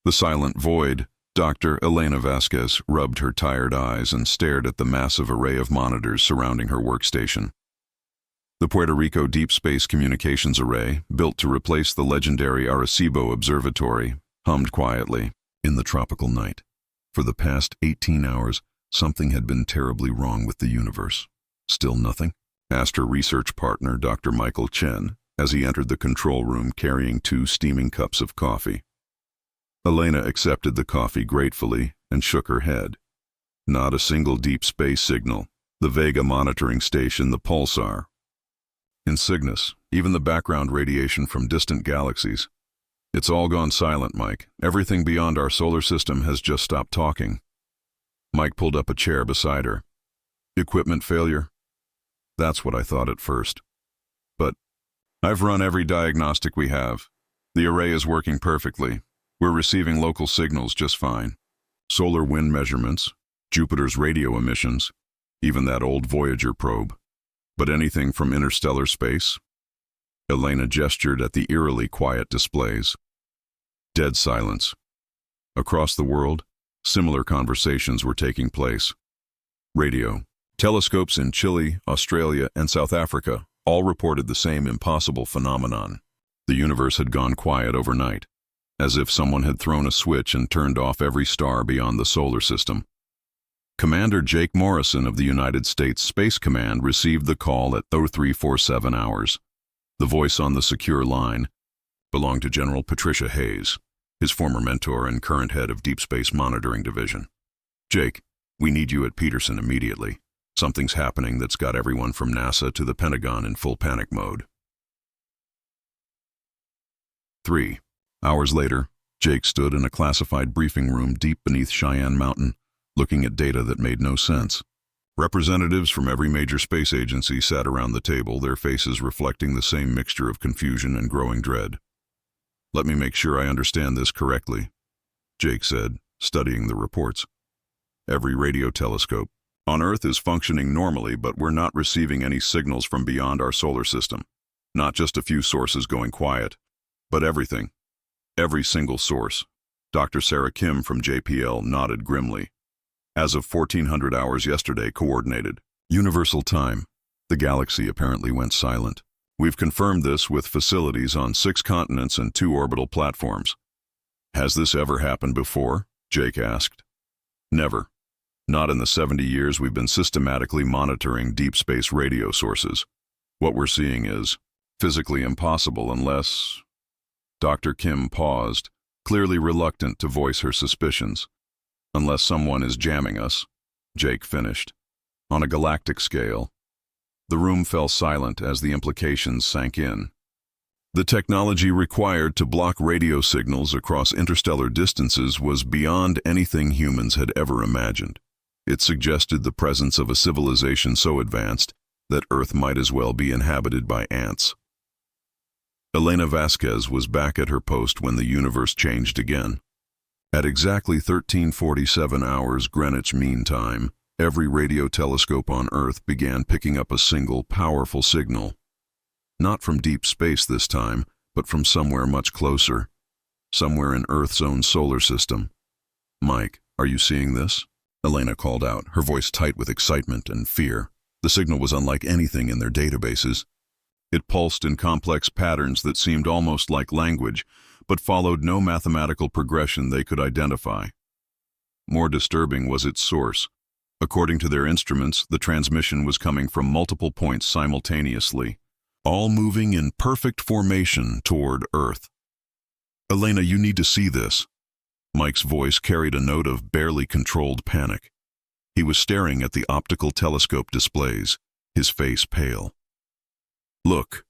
The silent void. Dr. Elena Vasquez rubbed her tired eyes and stared at the massive array of monitors surrounding her workstation. The Puerto Rico Deep Space Communications Array, built to replace the legendary Arecibo Observatory, hummed quietly in the tropical night. For the past 18 hours, something had been terribly wrong with the universe. Still nothing? Asked her research partner, Dr. Michael Chen, as he entered the control room carrying 2 steaming cups of coffee. Elena accepted the coffee gratefully and shook her head. Not a single deep space signal. The Vega monitoring station, the pulsar. In Cygnus, even the background radiation from distant galaxies. It's all gone silent, Mike. Everything beyond our solar system has just stopped talking. Mike pulled up a chair beside her. Equipment failure? That's what I thought at first. But I've run every diagnostic we have. The array is working perfectly. We're receiving local signals just fine. Solar wind measurements, Jupiter's radio emissions, even that old Voyager probe. But anything from interstellar space? Elena gestured at the eerily quiet displays. Dead silence. Across the world, similar conversations were taking place. Radio. Telescopes in Chile, Australia, and South Africa all reported the same impossible phenomenon. The universe had gone quiet overnight, as if someone had thrown a switch and turned off every star beyond the solar system. Commander Jake Morrison of the United States Space Command received the call at 0347 hours. The voice on the secure line belonged to General Patricia Hayes, his former mentor and current head of Deep Space Monitoring Division. Jake, we need you at Peterson immediately. Something's happening that's got everyone from NASA to the Pentagon in full panic mode. 3 hours later, Jake stood in a classified briefing room deep beneath Cheyenne Mountain, looking at data that made no sense. Representatives from every major space agency sat around the table, their faces reflecting the same mixture of confusion and growing dread. Let me make sure I understand this correctly, Jake said, studying the reports. Every radio telescope on Earth is functioning normally, but we're not receiving any signals from beyond our solar system. Not just a few sources going quiet, but everything. Every single source. Dr. Sarah Kim from JPL nodded grimly. As of 1400 hours yesterday, coordinated. Universal time. The galaxy apparently went silent. We've confirmed this with facilities on 6 continents and 2 orbital platforms. Has this ever happened before? Jake asked. Never. Not in the 70 years we've been systematically monitoring deep space radio sources. What we're seeing is physically impossible unless... Dr. Kim paused, clearly reluctant to voice her suspicions. Unless someone is jamming us, Jake finished. On a galactic scale. The room fell silent as the implications sank in. The technology required to block radio signals across interstellar distances was beyond anything humans had ever imagined. It suggested the presence of a civilization so advanced that Earth might as well be inhabited by ants. Elena Vasquez was back at her post when the universe changed again. At exactly 1347 hours Greenwich Mean Time, every radio telescope on Earth began picking up a single, powerful signal. Not from deep space this time, but from somewhere much closer. Somewhere in Earth's own solar system. Mike, are you seeing this? Elena called out, her voice tight with excitement and fear. The signal was unlike anything in their databases. It pulsed in complex patterns that seemed almost like language, but followed no mathematical progression they could identify. More disturbing was its source. According to their instruments, the transmission was coming from multiple points simultaneously, all moving in perfect formation toward Earth. Elena, you need to see this. Mike's voice carried a note of barely controlled panic. He was staring at the optical telescope displays, his face pale. Look.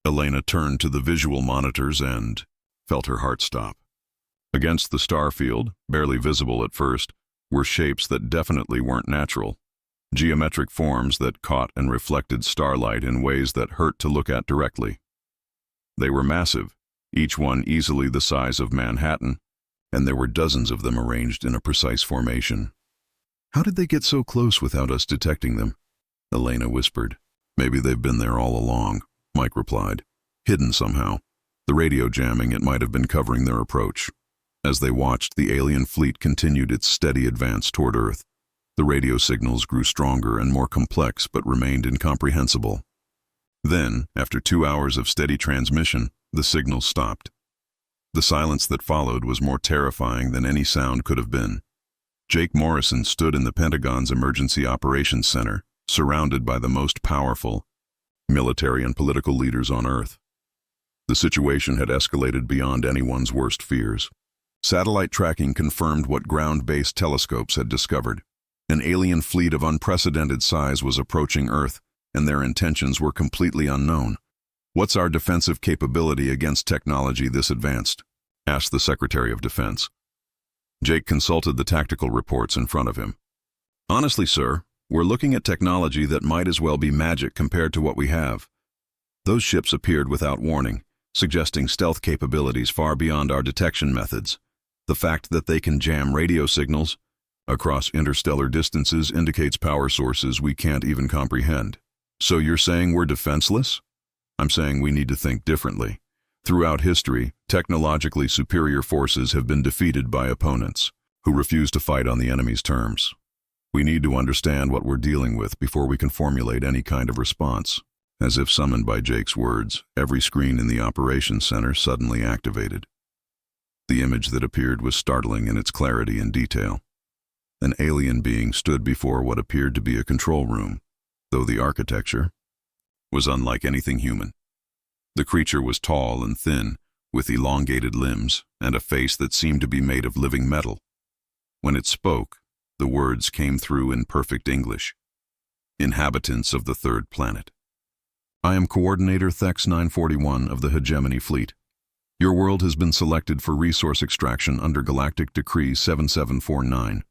Elena turned to the visual monitors and felt her heart stop. Against the star field, barely visible at first, were shapes that definitely weren't natural. Geometric forms that caught and reflected starlight in ways that hurt to look at directly. They were massive, each one easily the size of Manhattan, and there were dozens of them arranged in a precise formation. How did they get so close without us detecting them? Elena whispered. Maybe they've been there all along, Mike replied. Hidden somehow. The radio jamming, it might have been covering their approach. As they watched, the alien fleet continued its steady advance toward Earth. The radio signals grew stronger and more complex but remained incomprehensible. Then, after 2 hours of steady transmission, the signals stopped. The silence that followed was more terrifying than any sound could have been. Jake Morrison stood in the Pentagon's Emergency Operations Center, surrounded by the most powerful military and political leaders on Earth. The situation had escalated beyond anyone's worst fears. Satellite tracking confirmed what ground-based telescopes had discovered. An alien fleet of unprecedented size was approaching Earth, and their intentions were completely unknown. "What's our defensive capability against technology this advanced?" asked the Secretary of Defense. Jake consulted the tactical reports in front of him. "Honestly, sir, we're looking at technology that might as well be magic compared to what we have. Those ships appeared without warning, suggesting stealth capabilities far beyond our detection methods. The fact that they can jam radio signals across interstellar distances indicates power sources we can't even comprehend. So you're saying we're defenseless? I'm saying we need to think differently. Throughout history, technologically superior forces have been defeated by opponents who refuse to fight on the enemy's terms. We need to understand what we're dealing with before we can formulate any kind of response." As if summoned by Jake's words, every screen in the operations center suddenly activated. The image that appeared was startling in its clarity and detail. An alien being stood before what appeared to be a control room, though the architecture was unlike anything human. The creature was tall and thin, with elongated limbs and a face that seemed to be made of living metal. When it spoke, the words came through in perfect English. "Inhabitants of the third planet. I am Coordinator Thex 941 of the Hegemony Fleet. Your world has been selected for resource extraction under Galactic Decree 7749.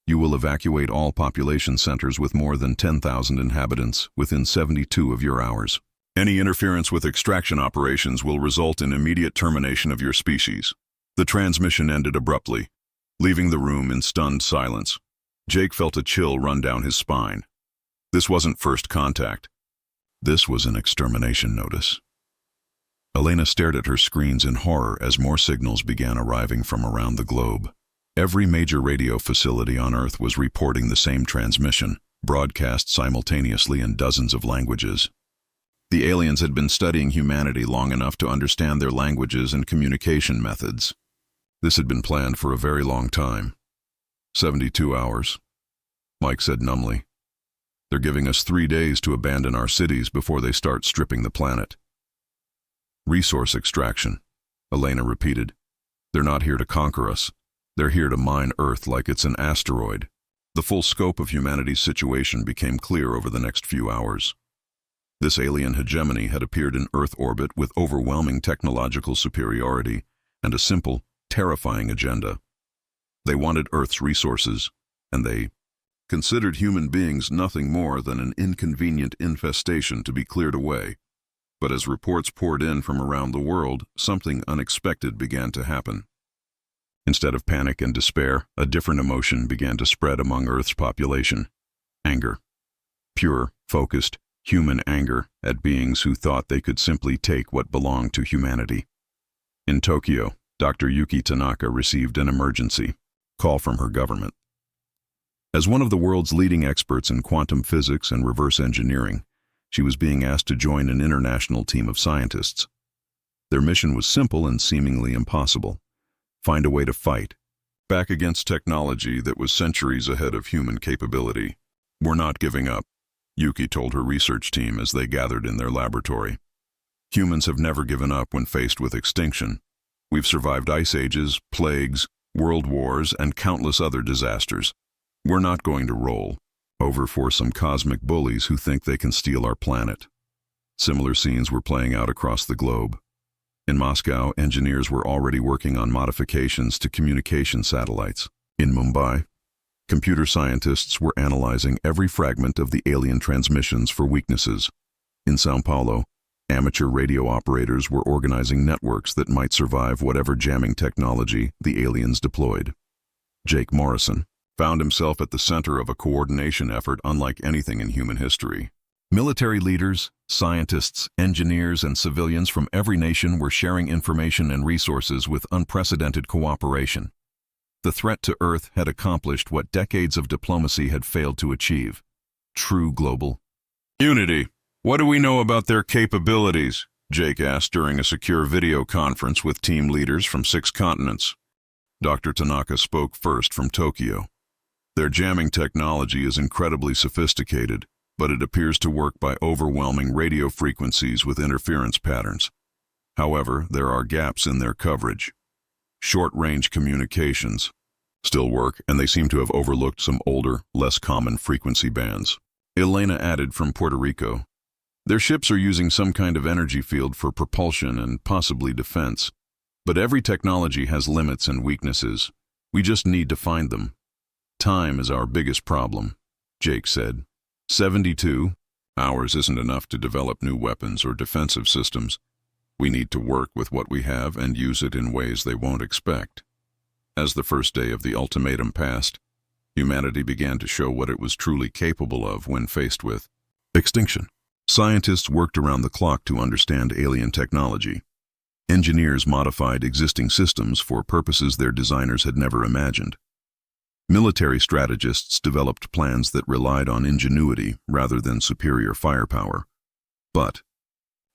You will evacuate all population centers with more than 10,000 inhabitants within 72 of your hours. Any interference with extraction operations will result in immediate termination of your species." The transmission ended abruptly, leaving the room in stunned silence. Jake felt a chill run down his spine. This wasn't first contact. This was an extermination notice. Elena stared at her screens in horror as more signals began arriving from around the globe. Every major radio facility on Earth was reporting the same transmission, broadcast simultaneously in dozens of languages. The aliens had been studying humanity long enough to understand their languages and communication methods. This had been planned for a very long time. 72 hours. Mike said numbly. "They're giving us 3 days to abandon our cities before they start stripping the planet." "Resource extraction," Elena repeated. "They're not here to conquer us. They're here to mine Earth like it's an asteroid." The full scope of humanity's situation became clear over the next few hours. This alien hegemony had appeared in Earth orbit with overwhelming technological superiority and a simple, terrifying agenda. They wanted Earth's resources, and they considered human beings nothing more than an inconvenient infestation to be cleared away. But as reports poured in from around the world, something unexpected began to happen. Instead of panic and despair, a different emotion began to spread among Earth's population. Anger. Pure, focused, human anger at beings who thought they could simply take what belonged to humanity. In Tokyo, Dr. Yuki Tanaka received an emergency call from her government. As one of the world's leading experts in quantum physics and reverse engineering, she was being asked to join an international team of scientists. Their mission was simple and seemingly impossible: find a way to fight back against technology that was centuries ahead of human capability. "We're not giving up," Yuki told her research team as they gathered in their laboratory. "Humans have never given up when faced with extinction. We've survived ice ages, plagues, world wars, and countless other disasters. We're not going to roll over for some cosmic bullies who think they can steal our planet." Similar scenes were playing out across the globe. In Moscow, engineers were already working on modifications to communication satellites. In Mumbai, computer scientists were analyzing every fragment of the alien transmissions for weaknesses. In São Paulo, amateur radio operators were organizing networks that might survive whatever jamming technology the aliens deployed. Jake Morrison found himself at the center of a coordination effort unlike anything in human history. Military leaders, scientists, engineers, and civilians from every nation were sharing information and resources with unprecedented cooperation. The threat to Earth had accomplished what decades of diplomacy had failed to achieve: true global unity. What do we know about their capabilities? Jake asked during a secure video conference with team leaders from 6 continents. Dr. Tanaka spoke first from Tokyo. Their jamming technology is incredibly sophisticated, but it appears to work by overwhelming radio frequencies with interference patterns. However, there are gaps in their coverage. Short-range communications still work, and they seem to have overlooked some older, less common frequency bands. Elena added from Puerto Rico. Their ships are using some kind of energy field for propulsion and possibly defense. But every technology has limits and weaknesses. We just need to find them. Time is our biggest problem, Jake said. 72 hours isn't enough to develop new weapons or defensive systems. We need to work with what we have and use it in ways they won't expect. As the first day of the ultimatum passed, humanity began to show what it was truly capable of when faced with extinction. Scientists worked around the clock to understand alien technology. Engineers modified existing systems for purposes their designers had never imagined. Military strategists developed plans that relied on ingenuity rather than superior firepower. But,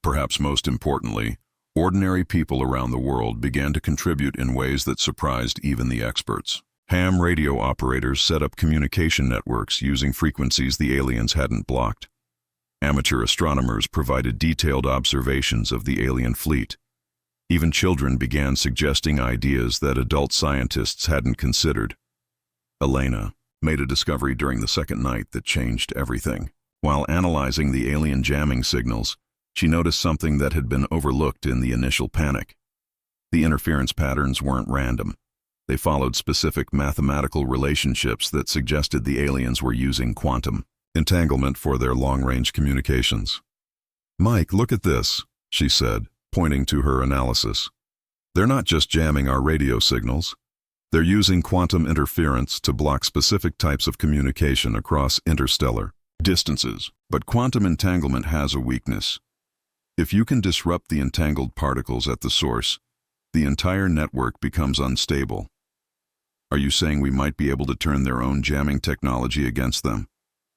perhaps most importantly, ordinary people around the world began to contribute in ways that surprised even the experts. Ham radio operators set up communication networks using frequencies the aliens hadn't blocked. Amateur astronomers provided detailed observations of the alien fleet. Even children began suggesting ideas that adult scientists hadn't considered. Elena made a discovery during the second night that changed everything. While analyzing the alien jamming signals, she noticed something that had been overlooked in the initial panic. The interference patterns weren't random. They followed specific mathematical relationships that suggested the aliens were using quantum entanglement for their long-range communications. "Mike, look at this," she said, pointing to her analysis. "They're not just jamming our radio signals. They're using quantum interference to block specific types of communication across interstellar distances. But quantum entanglement has a weakness. If you can disrupt the entangled particles at the source, the entire network becomes unstable. Are you saying we might be able to turn their own jamming technology against them?"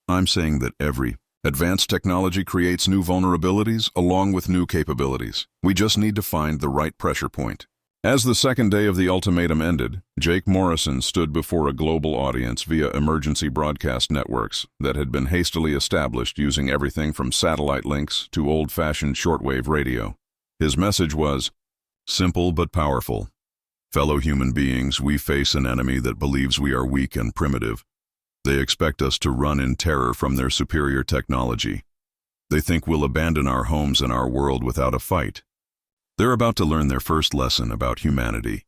"I'm saying that every advanced technology creates new vulnerabilities along with new capabilities. We just need to find the right pressure point." As the second day of the ultimatum ended, Jake Morrison stood before a global audience via emergency broadcast networks that had been hastily established using everything from satellite links to old-fashioned shortwave radio. His message was simple but powerful. "Fellow human beings, we face an enemy that believes we are weak and primitive. They expect us to run in terror from their superior technology. They think we'll abandon our homes and our world without a fight. They're about to learn their first lesson about humanity.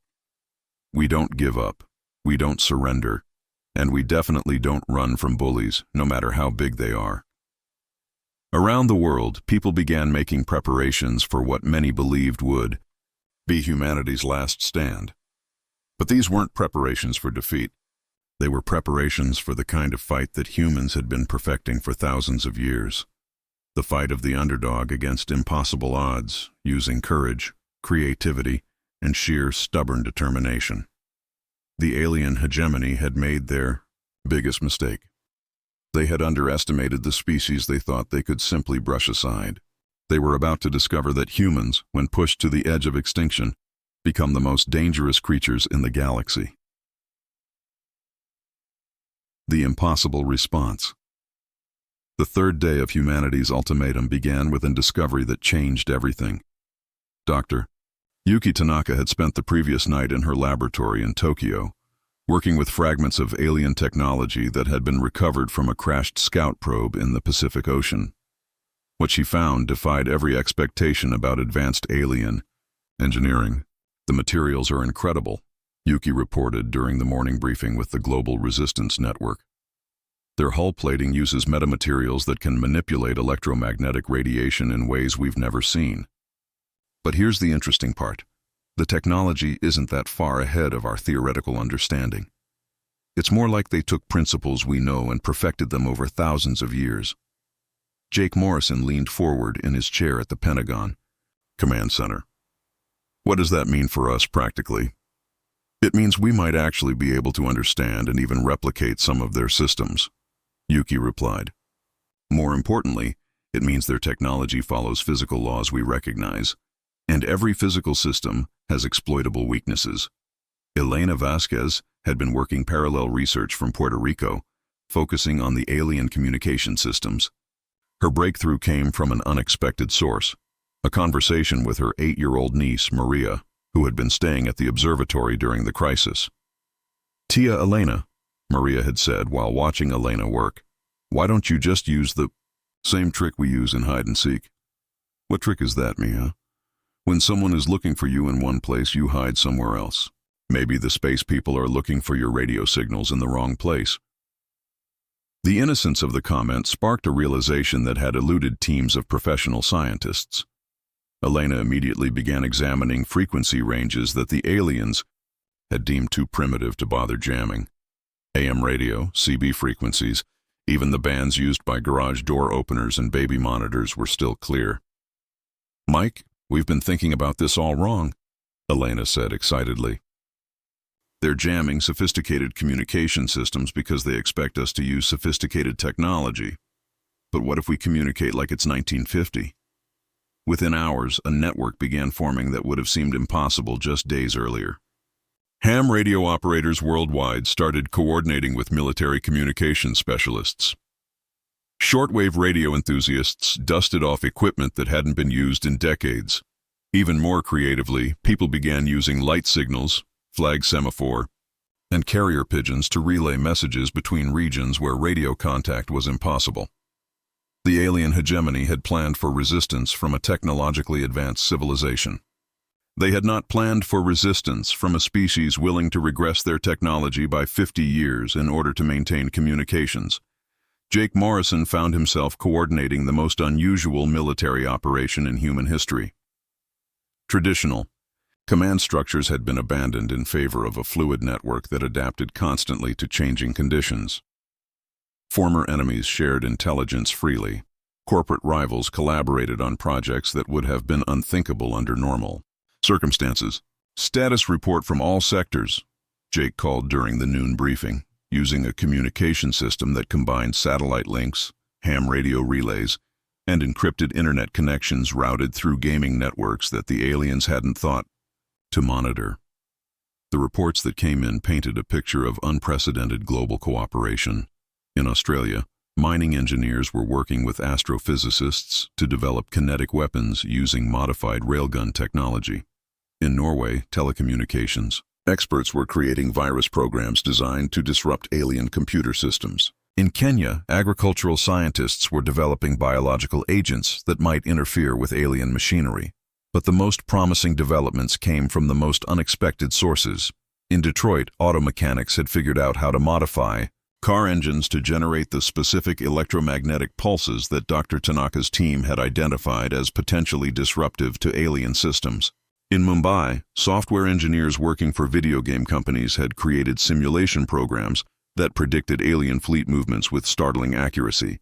We don't give up, we don't surrender, and we definitely don't run from bullies, no matter how big they are." Around the world, people began making preparations for what many believed would be humanity's last stand. But these weren't preparations for defeat. They were preparations for the kind of fight that humans had been perfecting for thousands of years. The fight of the underdog against impossible odds, using courage, creativity, and sheer stubborn determination. The alien hegemony had made their biggest mistake. They had underestimated the species they thought they could simply brush aside. They were about to discover that humans, when pushed to the edge of extinction, become the most dangerous creatures in the galaxy. The impossible response. The third day of humanity's ultimatum began with a discovery that changed everything. Dr. Yuki Tanaka had spent the previous night in her laboratory in Tokyo, working with fragments of alien technology that had been recovered from a crashed scout probe in the Pacific Ocean. What she found defied every expectation about advanced alien engineering. "The materials are incredible," Yuki reported during the morning briefing with the Global Resistance Network. "Their hull plating uses metamaterials that can manipulate electromagnetic radiation in ways we've never seen. But here's the interesting part. The technology isn't that far ahead of our theoretical understanding. It's more like they took principles we know and perfected them over thousands of years. Jake Morrison leaned forward in his chair at the Pentagon Command Center. What does that mean for us practically? It means we might actually be able to understand and even replicate some of their systems, Yuki replied. More importantly, it means their technology follows physical laws we recognize, and every physical system has exploitable weaknesses. Elena Vasquez had been working parallel research from Puerto Rico, focusing on the alien communication systems. Her breakthrough came from an unexpected source, a conversation with her 8-year-old niece, Maria, who had been staying at the observatory during the crisis. "Tia Elena," Maria had said while watching Elena work, "why don't you just use the same trick we use in hide and seek?" "What trick is that, Mia?" "When someone is looking for you in one place, you hide somewhere else. Maybe the space people are looking for your radio signals in the wrong place." The innocence of the comment sparked a realization that had eluded teams of professional scientists. Elena immediately began examining frequency ranges that the aliens had deemed too primitive to bother jamming. AM radio, CB frequencies, even the bands used by garage door openers and baby monitors were still clear. "Mike, we've been thinking about this all wrong," Elena said excitedly. "They're jamming sophisticated communication systems because they expect us to use sophisticated technology. But what if we communicate like it's 1950? Within hours, a network began forming that would have seemed impossible just days earlier. Ham radio operators worldwide started coordinating with military communication specialists. Shortwave radio enthusiasts dusted off equipment that hadn't been used in decades. Even more creatively, people began using light signals, flag semaphore, and carrier pigeons to relay messages between regions where radio contact was impossible. The alien hegemony had planned for resistance from a technologically advanced civilization. They had not planned for resistance from a species willing to regress their technology by 50 years in order to maintain communications. Jake Morrison found himself coordinating the most unusual military operation in human history. Traditional command structures had been abandoned in favor of a fluid network that adapted constantly to changing conditions. Former enemies shared intelligence freely. Corporate rivals collaborated on projects that would have been unthinkable under normal circumstances. "Status report from all sectors," Jake called during the noon briefing, using a communication system that combined satellite links, ham radio relays, and encrypted internet connections routed through gaming networks that the aliens hadn't thought to monitor. The reports that came in painted a picture of unprecedented global cooperation. In Australia, mining engineers were working with astrophysicists to develop kinetic weapons using modified railgun technology. In Norway, telecommunications experts were creating virus programs designed to disrupt alien computer systems. In Kenya, agricultural scientists were developing biological agents that might interfere with alien machinery. But the most promising developments came from the most unexpected sources. In Detroit, auto mechanics had figured out how to modify car engines to generate the specific electromagnetic pulses that Dr. Tanaka's team had identified as potentially disruptive to alien systems. In Mumbai, software engineers working for video game companies had created simulation programs that predicted alien fleet movements with startling accuracy.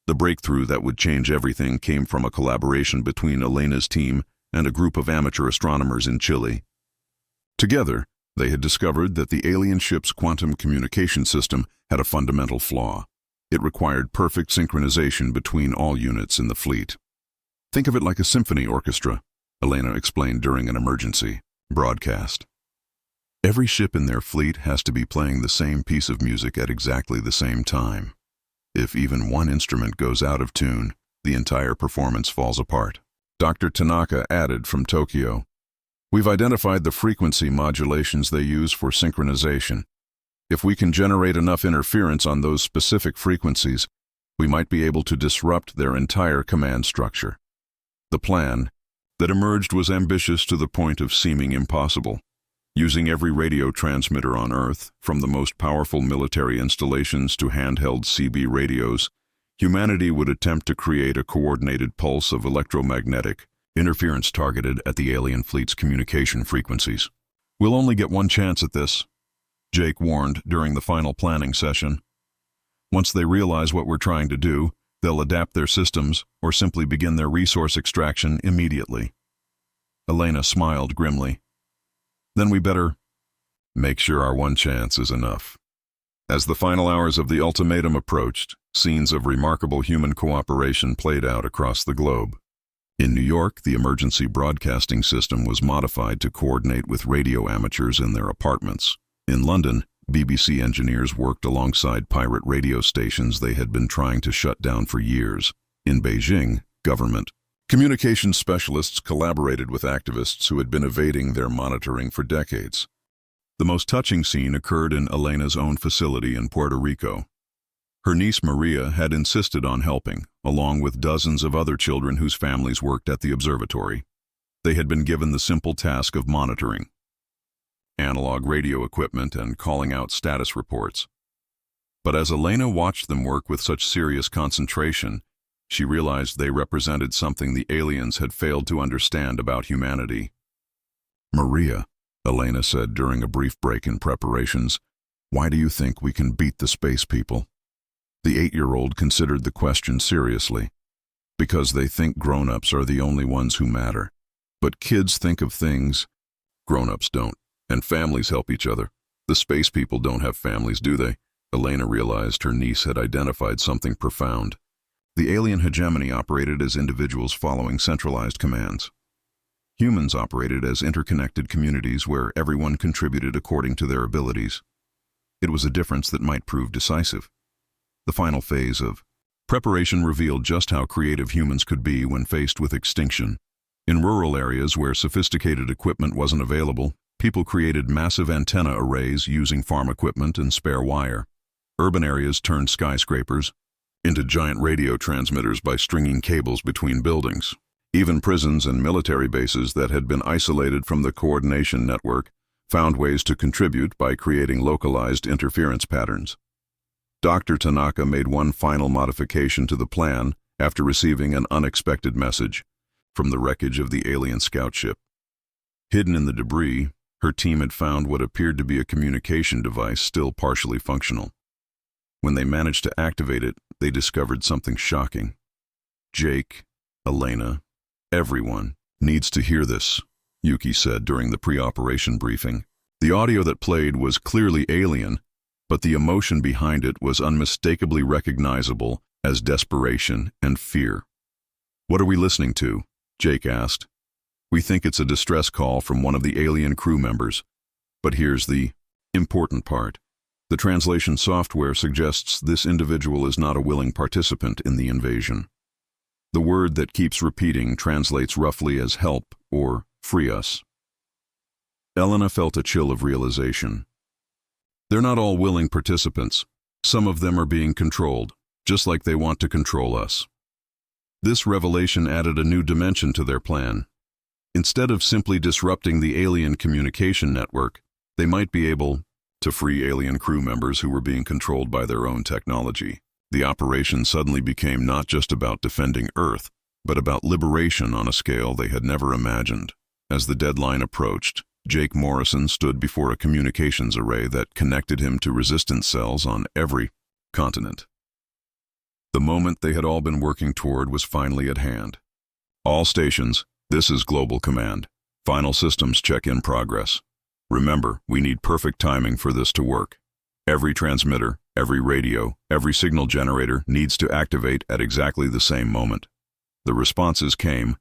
The breakthrough that would change everything came from a collaboration between Elena's team and a group of amateur astronomers in Chile. Together, they had discovered that the alien ship's quantum communication system had a fundamental flaw. It required perfect synchronization between all units in the fleet. "Think of it like a symphony orchestra," Elena explained during an emergency broadcast. "Every ship in their fleet has to be playing the same piece of music at exactly the same time. If even one instrument goes out of tune, the entire performance falls apart." Dr. Tanaka added from Tokyo, "We've identified the frequency modulations they use for synchronization. If we can generate enough interference on those specific frequencies, we might be able to disrupt their entire command structure." The plan that emerged was ambitious to the point of seeming impossible. Using every radio transmitter on Earth, from the most powerful military installations to handheld CB radios, humanity would attempt to create a coordinated pulse of electromagnetic interference targeted at the alien fleet's communication frequencies. "We'll only get one chance at this," Jake warned during the final planning session. "Once they realize what we're trying to do, They'll adapt their systems or simply begin their resource extraction immediately. Elena smiled grimly. Then we better make sure our one chance is enough. As the final hours of the ultimatum approached, scenes of remarkable human cooperation played out across the globe. In New York, the emergency broadcasting system was modified to coordinate with radio amateurs in their apartments. In London, BBC engineers worked alongside pirate radio stations they had been trying to shut down for years. In Beijing, government communications specialists collaborated with activists who had been evading their monitoring for decades. The most touching scene occurred in Elena's own facility in Puerto Rico. Her niece Maria had insisted on helping, along with dozens of other children whose families worked at the observatory. They had been given the simple task of monitoring analog radio equipment and calling out status reports. But as Elena watched them work with such serious concentration, she realized they represented something the aliens had failed to understand about humanity. "Maria," Elena said during a brief break in preparations, "why do you think we can beat the space people?" The 8-year-old considered the question seriously. "Because they think grown-ups are the only ones who matter. But kids think of things grown-ups don't, and families help each other. The space people don't have families, do they?" Elena realized her niece had identified something profound. The alien hegemony operated as individuals following centralized commands. Humans operated as interconnected communities where everyone contributed according to their abilities. It was a difference that might prove decisive. The final phase of preparation revealed just how creative humans could be when faced with extinction. In rural areas where sophisticated equipment wasn't available, people created massive antenna arrays using farm equipment and spare wire. Urban areas turned skyscrapers into giant radio transmitters by stringing cables between buildings. Even prisons and military bases that had been isolated from the coordination network found ways to contribute by creating localized interference patterns. Dr. Tanaka made one final modification to the plan after receiving an unexpected message from the wreckage of the alien scout ship. Hidden in the debris, her team had found what appeared to be a communication device still partially functional. When they managed to activate it, they discovered something shocking. "Jake, Elena, everyone needs to hear this," Yuki said during the pre-operation briefing. The audio that played was clearly alien, but the emotion behind it was unmistakably recognizable as desperation and fear. "What are we listening to?" Jake asked. "We think it's a distress call from one of the alien crew members. But here's the important part. The translation software suggests this individual is not a willing participant in the invasion. The word that keeps repeating translates roughly as help or free us." Elena felt a chill of realization. They're not all willing participants. Some of them are being controlled, just like they want to control us. This revelation added a new dimension to their plan. Instead of simply disrupting the alien communication network, they might be able to free alien crew members who were being controlled by their own technology. The operation suddenly became not just about defending Earth, but about liberation on a scale they had never imagined. As the deadline approached, Jake Morrison stood before a communications array that connected him to resistance cells on every continent. The moment they had all been working toward was finally at hand. "All stations, this is Global Command. Final systems check in progress. Remember, we need perfect timing for this to work. Every transmitter, every radio, every signal generator needs to activate at exactly the same moment." The responses came,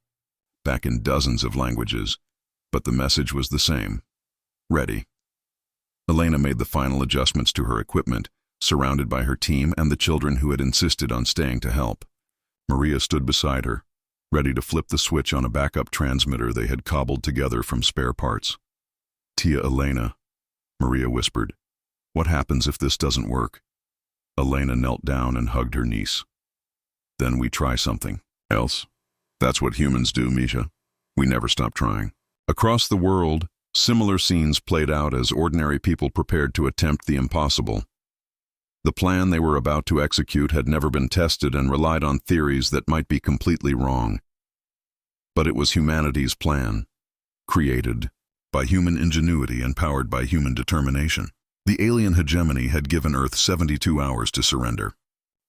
back in dozens of languages, but the message was the same. Ready. Elena made the final adjustments to her equipment, surrounded by her team and the children who had insisted on staying to help. Maria stood beside her, ready to flip the switch on a backup transmitter they had cobbled together from spare parts. "Tia Elena," Maria whispered, "what happens if this doesn't work?" Elena knelt down and hugged her niece. "Then we try something else. That's what humans do, Misha. We never stop trying." Across the world, similar scenes played out as ordinary people prepared to attempt the impossible. The plan they were about to execute had never been tested and relied on theories that might be completely wrong. But it was humanity's plan, created by human ingenuity and powered by human determination. The alien hegemony had given Earth 72 hours to surrender.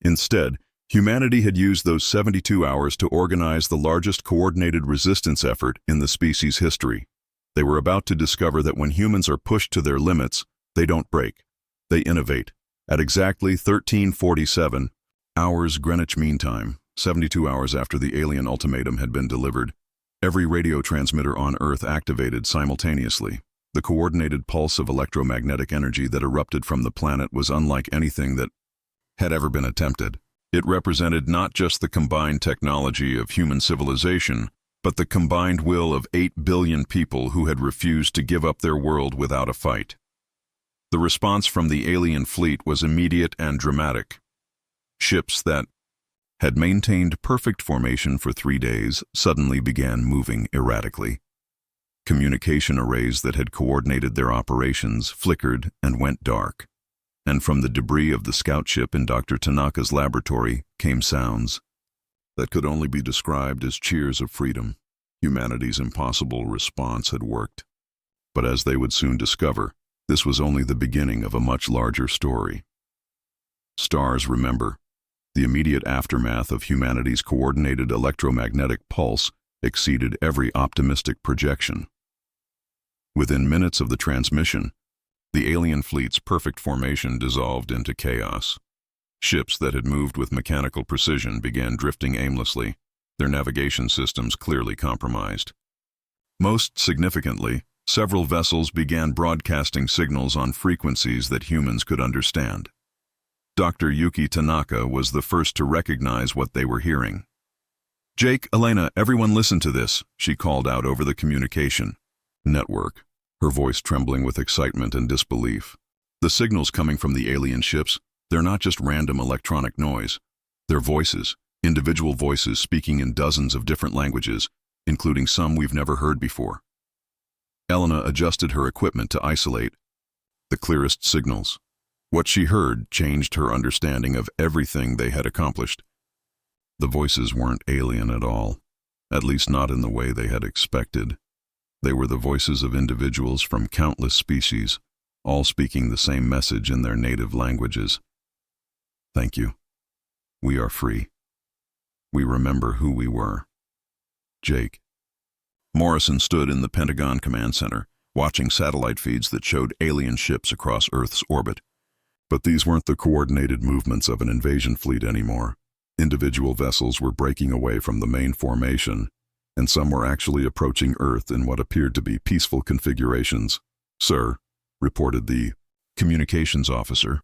Instead, Humanity had used those 72 hours to organize the largest coordinated resistance effort in the species' history. They were about to discover that when humans are pushed to their limits, they don't break. They innovate. At exactly 13:47 hours Greenwich Mean Time, 72 hours after the alien ultimatum had been delivered, every radio transmitter on Earth activated simultaneously. The coordinated pulse of electromagnetic energy that erupted from the planet was unlike anything that had ever been attempted. It represented not just the combined technology of human civilization, but the combined will of 8 billion people who had refused to give up their world without a fight. The response from the alien fleet was immediate and dramatic. Ships that had maintained perfect formation for 3 days suddenly began moving erratically. Communication arrays that had coordinated their operations flickered and went dark. And from the debris of the scout ship in Dr. Tanaka's laboratory came sounds that could only be described as cheers of freedom. Humanity's impossible response had worked. But as they would soon discover, this was only the beginning of a much larger story. Stars remember. The immediate aftermath of humanity's coordinated electromagnetic pulse exceeded every optimistic projection. Within minutes of the transmission, the alien fleet's perfect formation dissolved into chaos. Ships that had moved with mechanical precision began drifting aimlessly, their navigation systems clearly compromised. Most significantly, several vessels began broadcasting signals on frequencies that humans could understand. Dr. Yuki Tanaka was the first to recognize what they were hearing. "Jake, Elena, everyone listen to this," she called out over the communication network, her voice trembling with excitement and disbelief. "The signals coming from the alien ships, they're not just random electronic noise. They're voices, individual voices speaking in dozens of different languages, including some we've never heard before." Elena adjusted her equipment to isolate the clearest signals. What she heard changed her understanding of everything they had accomplished. The voices weren't alien at all, at least not in the way they had expected. They were the voices of individuals from countless species, all speaking the same message in their native languages. "Thank you. We are free. We remember who we were." Jake. Morrison stood in the Pentagon Command Center, watching satellite feeds that showed alien ships across Earth's orbit. But these weren't the coordinated movements of an invasion fleet anymore. Individual vessels were breaking away from the main formation, and some were actually approaching Earth in what appeared to be peaceful configurations. "Sir," reported the communications officer,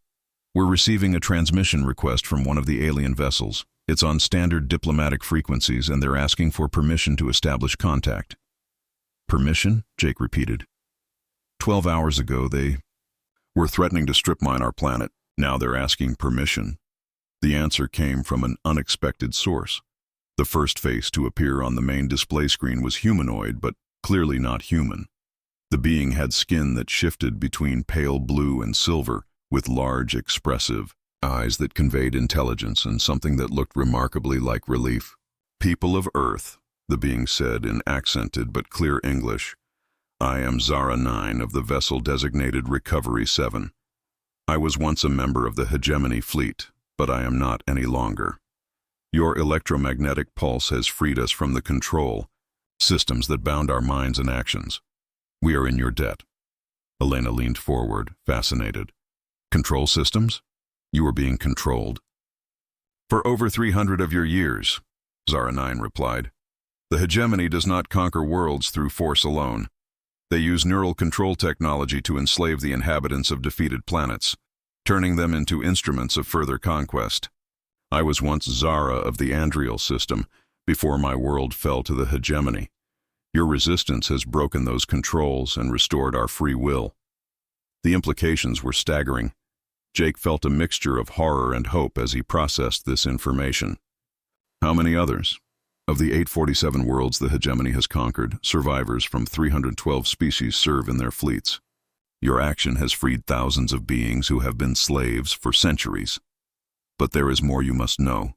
"we're receiving a transmission request from one of the alien vessels. It's on standard diplomatic frequencies, and they're asking for permission to establish contact." "Permission?" Jake repeated. 12 hours ago, they were threatening to strip mine our planet. Now they're asking permission. The answer came from an unexpected source. The first face to appear on the main display screen was humanoid, but clearly not human. The being had skin that shifted between pale blue and silver, with large, expressive eyes that conveyed intelligence and something that looked remarkably like relief. "People of Earth," the being said in accented but clear English, "I am Zara 9 of the vessel designated Recovery 7. I was once a member of the Hegemony fleet, but I am not any longer. Your electromagnetic pulse has freed us from the control systems that bound our minds and actions. We are in your debt." Elena leaned forward, fascinated. "Control systems? You were being controlled?" "For over 300 of your years," Zara 9 replied. "The Hegemony does not conquer worlds through force alone. They use neural control technology to enslave the inhabitants of defeated planets, turning them into instruments of further conquest. I was once Zara of the Andriel system, before my world fell to the Hegemony. Your resistance has broken those controls and restored our free will." The implications were staggering. Jake felt a mixture of horror and hope as he processed this information. "How many others? Of the 847 worlds the Hegemony has conquered, survivors from 312 species serve in their fleets. Your action has freed thousands of beings who have been slaves for centuries. But there is more you must know.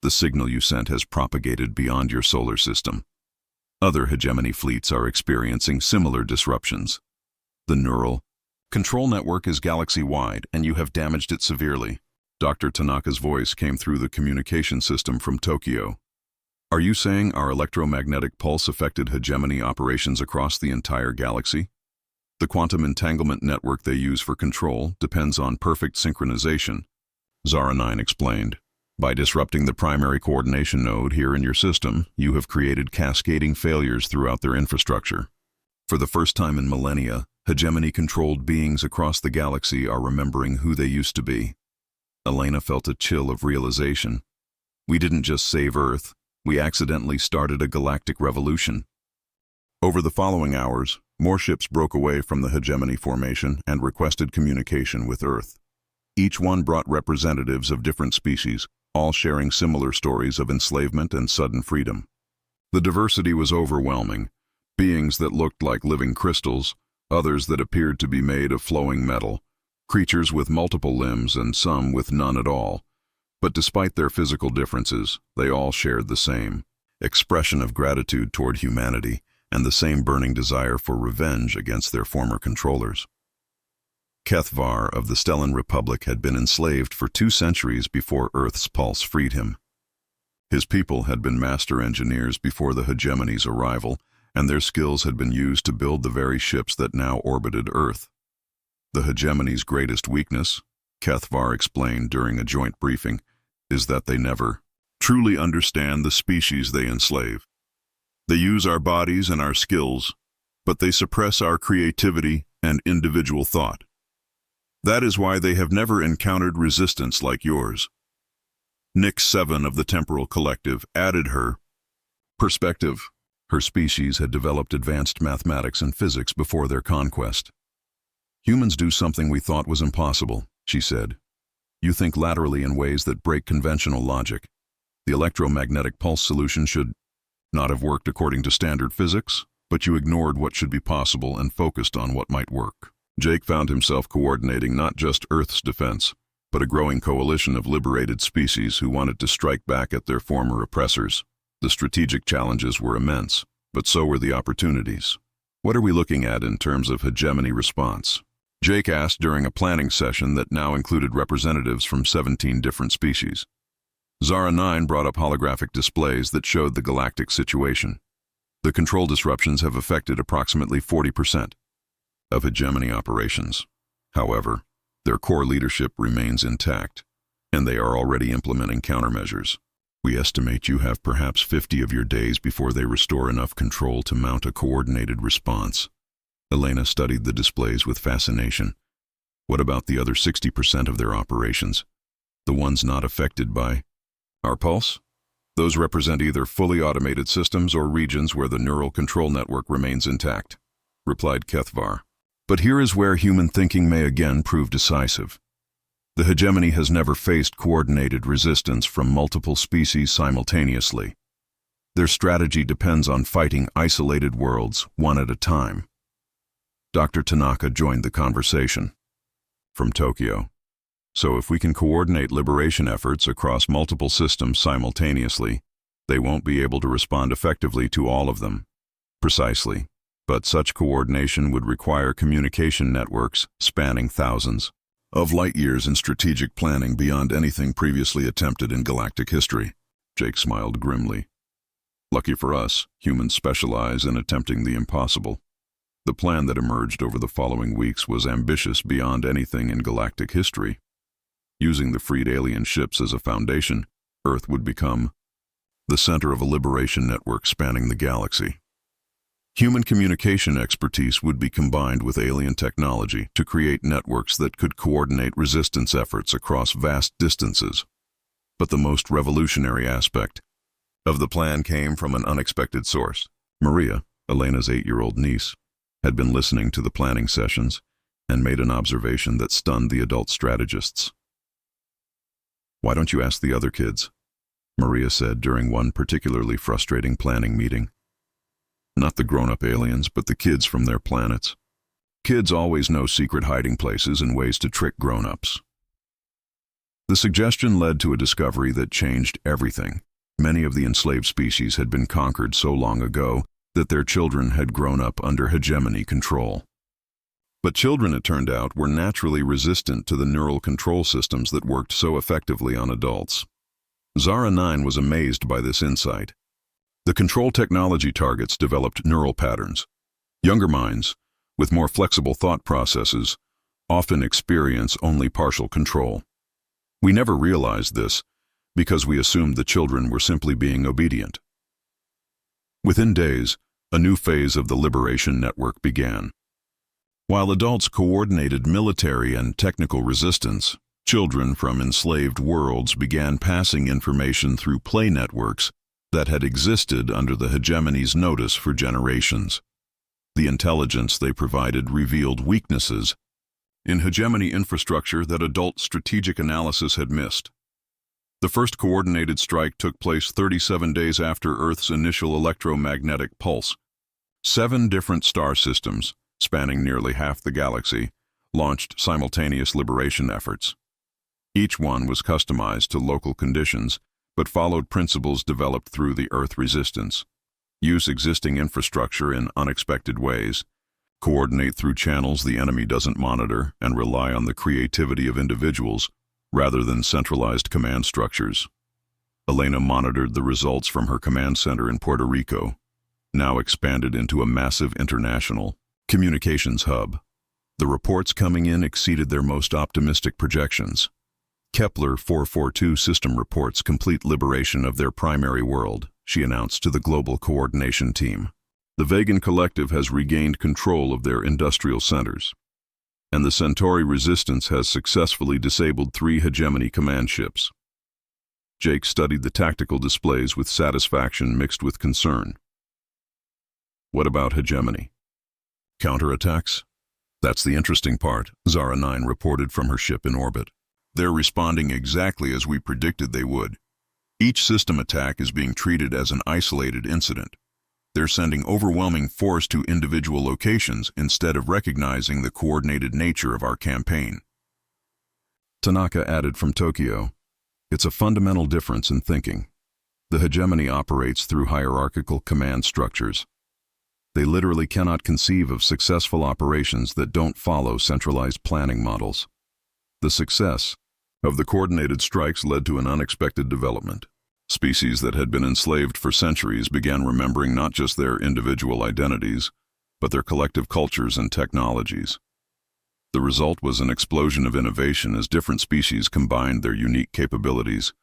The signal you sent has propagated beyond your solar system. Other Hegemony fleets are experiencing similar disruptions. The neural control network is galaxy-wide, and you have damaged it severely. Dr. Tanaka's voice came through the communication system from Tokyo. Are you saying our electromagnetic pulse affected hegemony operations across the entire galaxy? The quantum entanglement network they use for control depends on perfect synchronization, Zara 9 explained. By disrupting the primary coordination node here in your system, you have created cascading failures throughout their infrastructure. For the first time in millennia, hegemony-controlled beings across the galaxy are remembering who they used to be. Elena felt a chill of realization. We didn't just save Earth, we accidentally started a galactic revolution. Over the following hours, more ships broke away from the hegemony formation and requested communication with Earth. Each one brought representatives of different species, all sharing similar stories of enslavement and sudden freedom. The diversity was overwhelming. Beings that looked like living crystals, others that appeared to be made of flowing metal, creatures with multiple limbs and some with none at all. But despite their physical differences, they all shared the same expression of gratitude toward humanity and the same burning desire for revenge against their former controllers. Kethvar of the Stellan Republic had been enslaved for 2 centuries before Earth's pulse freed him. His people had been master engineers before the hegemony's arrival, and their skills had been used to build the very ships that now orbited Earth. The hegemony's greatest weakness, Kethvar explained during a joint briefing, is that they never truly understand the species they enslave. They use our bodies and our skills, but they suppress our creativity and individual thought. That is why they have never encountered resistance like yours. Nix 7 of the Temporal Collective added her perspective. Her species had developed advanced mathematics and physics before their conquest. Humans do something we thought was impossible, she said. You think laterally in ways that break conventional logic. The electromagnetic pulse solution should not have worked according to standard physics, but you ignored what should be possible and focused on what might work. Jake found himself coordinating not just Earth's defense, but a growing coalition of liberated species who wanted to strike back at their former oppressors. The strategic challenges were immense, but so were the opportunities. What are we looking at in terms of hegemony response? Jake asked during a planning session that now included representatives from 17 different species. Zara 9 brought up holographic displays that showed the galactic situation. The control disruptions have affected approximately 40% of hegemony operations. However, their core leadership remains intact, and they are already implementing countermeasures. We estimate you have perhaps 50 of your days before they restore enough control to mount a coordinated response. Elena studied the displays with fascination. What about the other 60% of their operations? The ones not affected by our pulse? Those represent either fully automated systems or regions where the neural control network remains intact, replied Kethvar. But here is where human thinking may again prove decisive. The hegemony has never faced coordinated resistance from multiple species simultaneously. Their strategy depends on fighting isolated worlds one at a time. Dr. Tanaka joined the conversation. From Tokyo. So if we can coordinate liberation efforts across multiple systems simultaneously, they won't be able to respond effectively to all of them. Precisely. But such coordination would require communication networks spanning thousands of light years in strategic planning beyond anything previously attempted in galactic history. Jake smiled grimly. Lucky for us, humans specialize in attempting the impossible. The plan that emerged over the following weeks was ambitious beyond anything in galactic history. Using the freed alien ships as a foundation, Earth would become the center of a liberation network spanning the galaxy. Human communication expertise would be combined with alien technology to create networks that could coordinate resistance efforts across vast distances. But the most revolutionary aspect of the plan came from an unexpected source. Maria, Elena's 8-year-old niece, had been listening to the planning sessions and made an observation that stunned the adult strategists. Why don't you ask the other kids? Maria said during one particularly frustrating planning meeting. Not the grown-up aliens, but the kids from their planets. Kids always know secret hiding places and ways to trick grown-ups. The suggestion led to a discovery that changed everything. Many of the enslaved species had been conquered so long ago that their children had grown up under hegemony control. But children, it turned out, were naturally resistant to the neural control systems that worked so effectively on adults. Zara 9 was amazed by this insight. The control technology targets developed neural patterns. Younger minds, with more flexible thought processes, often experience only partial control. We never realized this because we assumed the children were simply being obedient. Within days, a new phase of the Liberation Network began. While adults coordinated military and technical resistance, children from enslaved worlds began passing information through play networks that had existed under the hegemony's notice for generations. The intelligence they provided revealed weaknesses in hegemony infrastructure that adult strategic analysis had missed. The first coordinated strike took place 37 days after Earth's initial electromagnetic pulse. 7 different star systems, spanning nearly half the galaxy, launched simultaneous liberation efforts. Each one was customized to local conditions, but followed principles developed through the Earth resistance. Use existing infrastructure in unexpected ways, coordinate through channels the enemy doesn't monitor, and rely on the creativity of individuals rather than centralized command structures. Elena monitored the results from her command center in Puerto Rico, now expanded into a massive international communications hub. The reports coming in exceeded their most optimistic projections. Kepler 442 system reports complete liberation of their primary world, she announced to the Global Coordination Team. The Vegan Collective has regained control of their industrial centers, and the Centauri resistance has successfully disabled 3 hegemony command ships. Jake studied the tactical displays with satisfaction mixed with concern. What about hegemony? Counterattacks? That's the interesting part, Zara 9 reported from her ship in orbit. They're responding exactly as we predicted they would. Each system attack is being treated as an isolated incident. They're sending overwhelming force to individual locations instead of recognizing the coordinated nature of our campaign. Tanaka added from Tokyo, it's a fundamental difference in thinking. The hegemony operates through hierarchical command structures. They literally cannot conceive of successful operations that don't follow centralized planning models. The success of the coordinated strikes led to an unexpected development. Species that had been enslaved for centuries began remembering not just their individual identities, but their collective cultures and technologies. The result was an explosion of innovation as different species combined their unique capabilities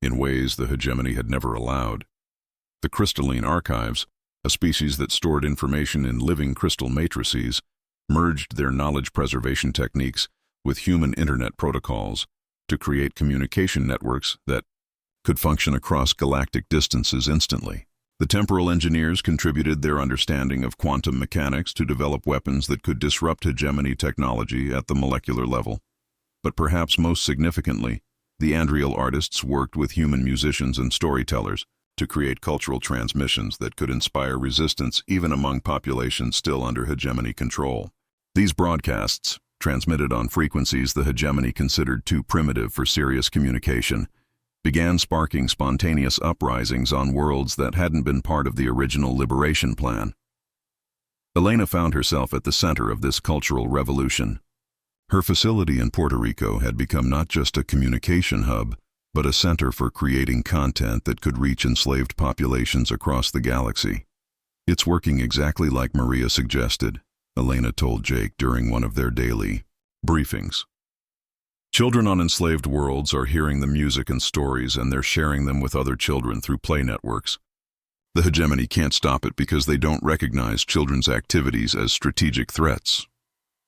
in ways the hegemony had never allowed. The crystalline archives, a species that stored information in living crystal matrices, merged their knowledge preservation techniques with human internet protocols to create communication networks that could function across galactic distances instantly. The temporal engineers contributed their understanding of quantum mechanics to develop weapons that could disrupt hegemony technology at the molecular level. But perhaps most significantly, the Andriel artists worked with human musicians and storytellers to create cultural transmissions that could inspire resistance even among populations still under hegemony control. These broadcasts, transmitted on frequencies the hegemony considered too primitive for serious communication, began sparking spontaneous uprisings on worlds that hadn't been part of the original liberation plan. Elena found herself at the center of this cultural revolution. Her facility in Puerto Rico had become not just a communication hub, but a center for creating content that could reach enslaved populations across the galaxy. It's working exactly like Maria suggested, Elena told Jake during one of their daily briefings. Children on enslaved worlds are hearing the music and stories, and they're sharing them with other children through play networks. The hegemony can't stop it because they don't recognize children's activities as strategic threats.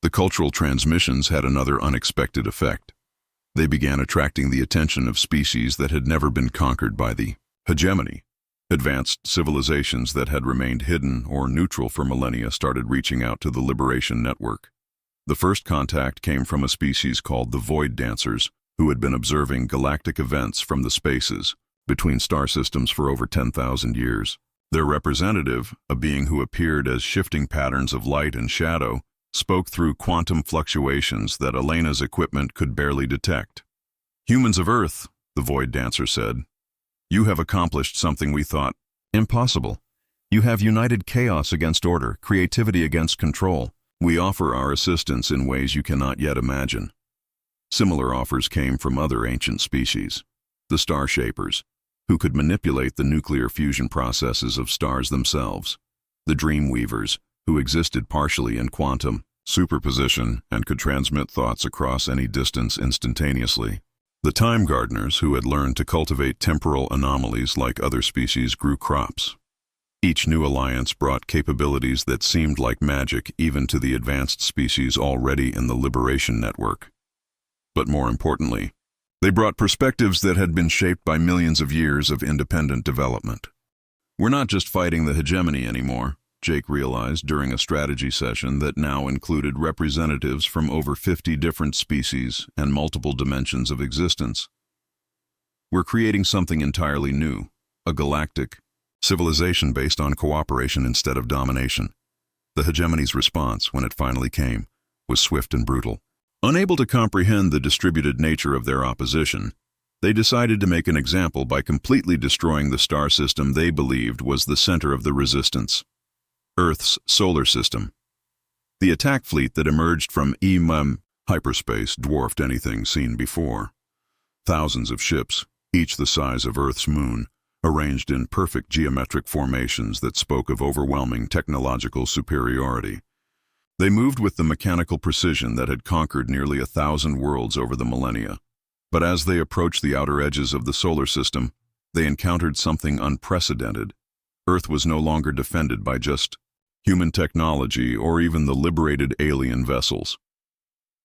The cultural transmissions had another unexpected effect. They began attracting the attention of species that had never been conquered by the hegemony. Advanced civilizations that had remained hidden or neutral for millennia started reaching out to the Liberation Network. The first contact came from a species called the Void Dancers, who had been observing galactic events from the spaces between star systems for over 10,000 years. Their representative, a being who appeared as shifting patterns of light and shadow, spoke through quantum fluctuations that Elena's equipment could barely detect. "Humans of Earth," the Void Dancer said, "you have accomplished something we thought impossible. You have united chaos against order, creativity against control. We offer our assistance in ways you cannot yet imagine. Similar offers came from other ancient species, the Star Shapers, who could manipulate the nuclear fusion processes of stars themselves, the Dream Weavers, who existed partially in quantum superposition and could transmit thoughts across any distance instantaneously. The Time Gardeners, who had learned to cultivate temporal anomalies like other species grew crops. Each new alliance brought capabilities that seemed like magic even to the advanced species already in the Liberation Network. But more importantly, they brought perspectives that had been shaped by millions of years of independent development. We're not just fighting the hegemony anymore, Jake realized during a strategy session that now included representatives from over 50 different species and multiple dimensions of existence. We're creating something entirely new, a galactic civilization based on cooperation instead of domination. The hegemony's response, when it finally came, was swift and brutal. Unable to comprehend the distributed nature of their opposition, they decided to make an example by completely destroying the star system they believed was the center of the resistance. Earth's solar system. The attack fleet that emerged from hyperspace dwarfed anything seen before. Thousands of ships, each the size of Earth's moon, arranged in perfect geometric formations that spoke of overwhelming technological superiority. They moved with the mechanical precision that had conquered nearly 1,000 worlds over the millennia. But as they approached the outer edges of the solar system, they encountered something unprecedented. Earth was no longer defended by just human technology or even the liberated alien vessels.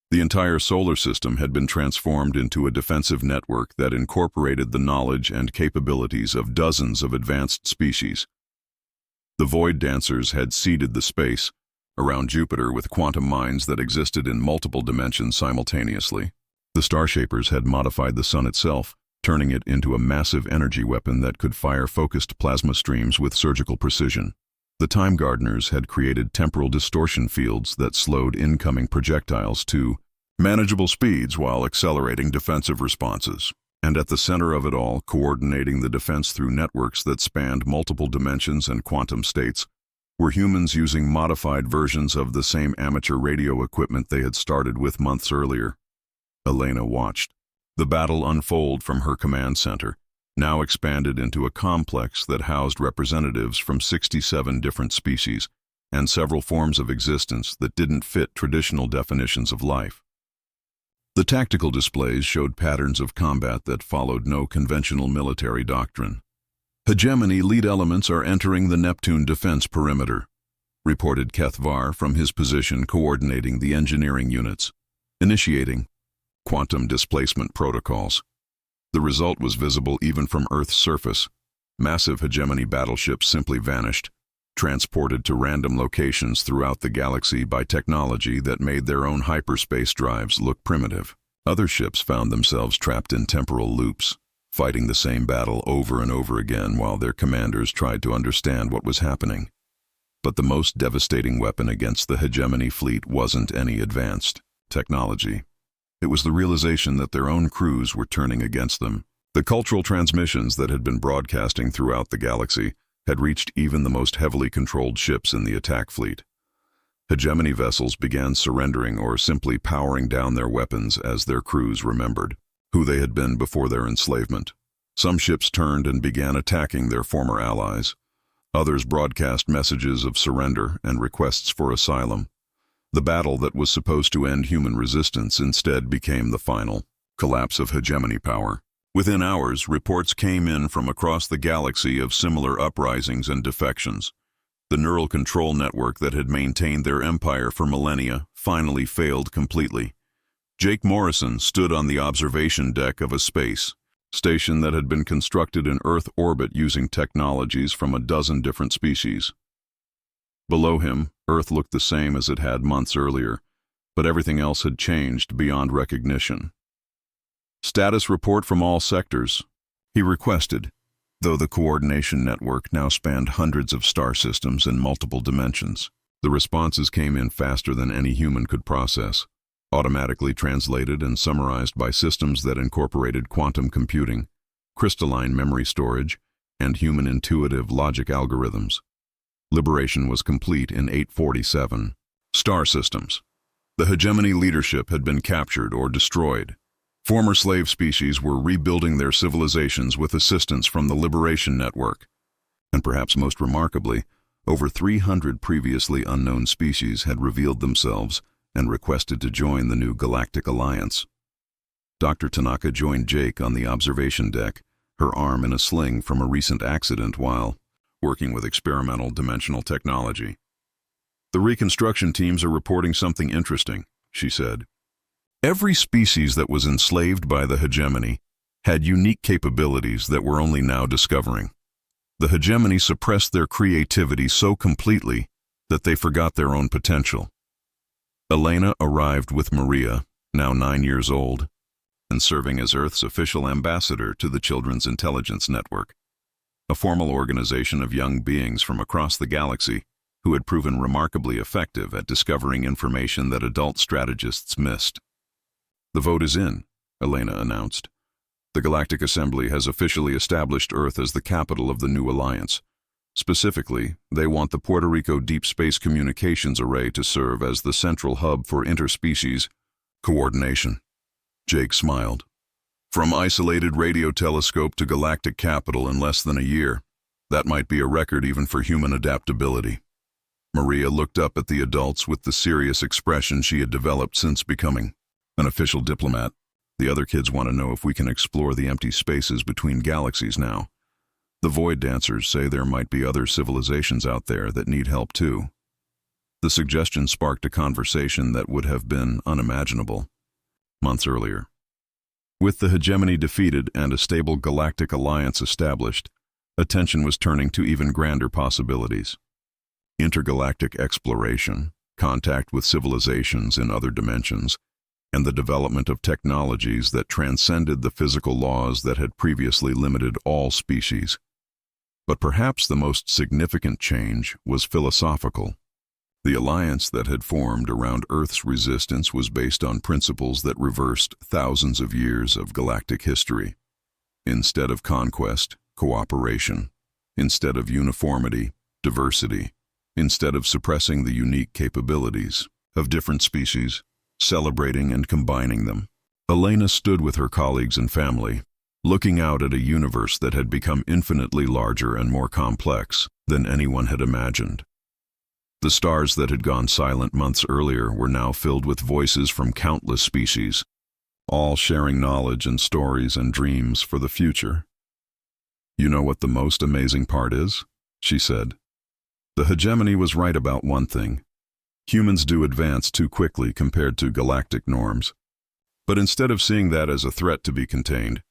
The entire solar system had been transformed into a defensive network that incorporated the knowledge and capabilities of dozens of advanced species. The Void Dancers had seeded the space around Jupiter with quantum mines that existed in multiple dimensions simultaneously. The Star Shapers had modified the sun itself, turning it into a massive energy weapon that could fire focused plasma streams with surgical precision. The Time Gardeners had created temporal distortion fields that slowed incoming projectiles to manageable speeds while accelerating defensive responses. And at the center of it all, coordinating the defense through networks that spanned multiple dimensions and quantum states, were humans using modified versions of the same amateur radio equipment they had started with months earlier. Elena watched the battle unfold from her command center, now expanded into a complex that housed representatives from 67 different species and several forms of existence that didn't fit traditional definitions of life. The tactical displays showed patterns of combat that followed no conventional military doctrine. Hegemony lead elements are entering the Neptune defense perimeter, reported Kethvar from his position coordinating the engineering units, initiating quantum displacement protocols. The result was visible even from Earth's surface. Massive hegemony battleships simply vanished, transported to random locations throughout the galaxy by technology that made their own hyperspace drives look primitive. Other ships found themselves trapped in temporal loops, fighting the same battle over and over again while their commanders tried to understand what was happening. But the most devastating weapon against the hegemony fleet wasn't any advanced technology. It was the realization that their own crews were turning against them. The cultural transmissions that had been broadcasting throughout the galaxy had reached even the most heavily controlled ships in the attack fleet. Hegemony vessels began surrendering or simply powering down their weapons as their crews remembered who they had been before their enslavement. Some ships turned and began attacking their former allies. Others broadcast messages of surrender and requests for asylum. The battle that was supposed to end human resistance instead became the final collapse of hegemony power. Within hours, reports came in from across the galaxy of similar uprisings and defections. The neural control network that had maintained their empire for millennia finally failed completely. Jake Morrison stood on the observation deck of a space station that had been constructed in Earth orbit using technologies from a dozen different species. Below him, Earth looked the same as it had months earlier, but everything else had changed beyond recognition. Status report from all sectors, he requested, though the coordination network now spanned hundreds of star systems in multiple dimensions. The responses came in faster than any human could process, automatically translated and summarized by systems that incorporated quantum computing, crystalline memory storage, and human intuitive logic algorithms. Liberation was complete in 847. Star systems. The hegemony leadership had been captured or destroyed. Former slave species were rebuilding their civilizations with assistance from the Liberation Network. And perhaps most remarkably, over 300 previously unknown species had revealed themselves and requested to join the new Galactic Alliance. Dr. Tanaka joined Jake on the observation deck, her arm in a sling from a recent accident while working with experimental dimensional technology. "The reconstruction teams are reporting something interesting," she said. "Every species that was enslaved by the hegemony had unique capabilities that we're only now discovering. The hegemony suppressed their creativity so completely that they forgot their own potential." Elena arrived with Maria, now 9 years old, and serving as Earth's official ambassador to the Children's Intelligence Network, a formal organization of young beings from across the galaxy who had proven remarkably effective at discovering information that adult strategists missed. "The vote is in," Elena announced. "The Galactic Assembly has officially established Earth as the capital of the new alliance. Specifically, they want the Puerto Rico Deep Space Communications Array to serve as the central hub for interspecies coordination." Jake smiled. "From isolated radio telescope to galactic capital in less than a year. That might be a record even for human adaptability." Maria looked up at the adults with the serious expression she had developed since becoming an official diplomat. "The other kids want to know if we can explore the empty spaces between galaxies now. The Void Dancers say there might be other civilizations out there that need help too." The suggestion sparked a conversation that would have been unimaginable months earlier. With the hegemony defeated and a stable galactic alliance established, attention was turning to even grander possibilities. Intergalactic exploration, contact with civilizations in other dimensions, and the development of technologies that transcended the physical laws that had previously limited all species. But perhaps the most significant change was philosophical. The alliance that had formed around Earth's resistance was based on principles that reversed thousands of years of galactic history. Instead of conquest, cooperation. Instead of uniformity, diversity. Instead of suppressing the unique capabilities of different species, celebrating and combining them. Elena stood with her colleagues and family, looking out at a universe that had become infinitely larger and more complex than anyone had imagined. The stars that had gone silent months earlier were now filled with voices from countless species, all sharing knowledge and stories and dreams for the future. "You know what the most amazing part is?" she said. "The hegemony was right about one thing. Humans do advance too quickly compared to galactic norms. But instead of seeing that as a threat to be contained,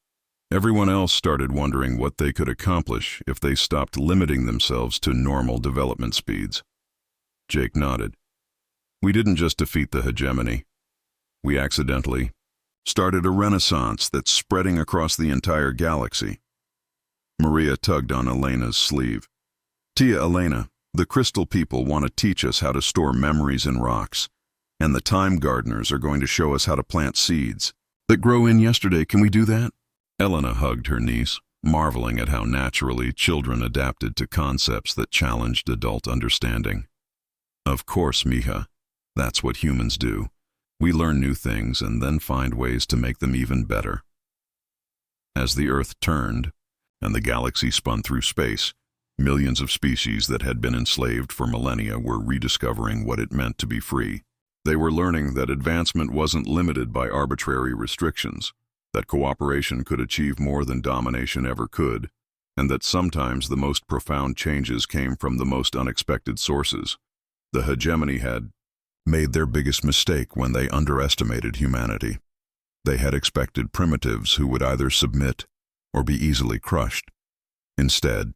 everyone else started wondering what they could accomplish if they stopped limiting themselves to normal development speeds." Jake nodded. "We didn't just defeat the hegemony. We accidentally started a renaissance that's spreading across the entire galaxy." Maria tugged on Elena's sleeve. "Tia Elena, the Crystal people want to teach us how to store memories in rocks, and the Time Gardeners are going to show us how to plant seeds that grow in yesterday. Can we do that?" Elena hugged her niece, marveling at how naturally children adapted to concepts that challenged adult understanding. "Of course, mija. That's what humans do. We learn new things and then find ways to make them even better." As the Earth turned and the galaxy spun through space, millions of species that had been enslaved for millennia were rediscovering what it meant to be free. They were learning that advancement wasn't limited by arbitrary restrictions, that cooperation could achieve more than domination ever could, and that sometimes the most profound changes came from the most unexpected sources. The hegemony had made their biggest mistake when they underestimated humanity. They had expected primitives who would either submit or be easily crushed. Instead,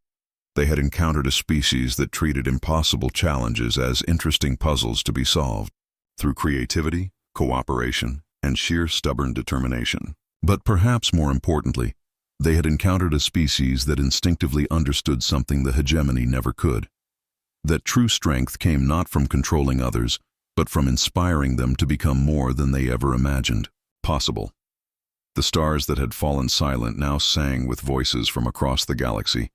they had encountered a species that treated impossible challenges as interesting puzzles to be solved through creativity, cooperation, and sheer stubborn determination. But perhaps more importantly, they had encountered a species that instinctively understood something the hegemony never could. That true strength came not from controlling others, but from inspiring them to become more than they ever imagined possible. The stars that had fallen silent now sang with voices from across the galaxy,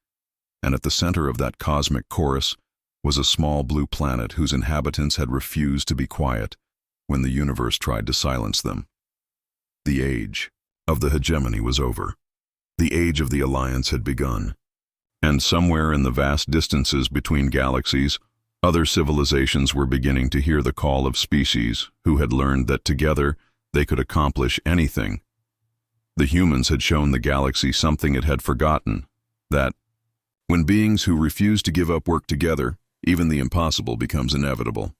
and at the center of that cosmic chorus was a small blue planet whose inhabitants had refused to be quiet when the universe tried to silence them. The age of the hegemony was over. The age of the alliance had begun. And somewhere in the vast distances between galaxies, other civilizations were beginning to hear the call of species who had learned that together they could accomplish anything. The humans had shown the galaxy something it had forgotten, that when beings who refuse to give up work together, even the impossible becomes inevitable.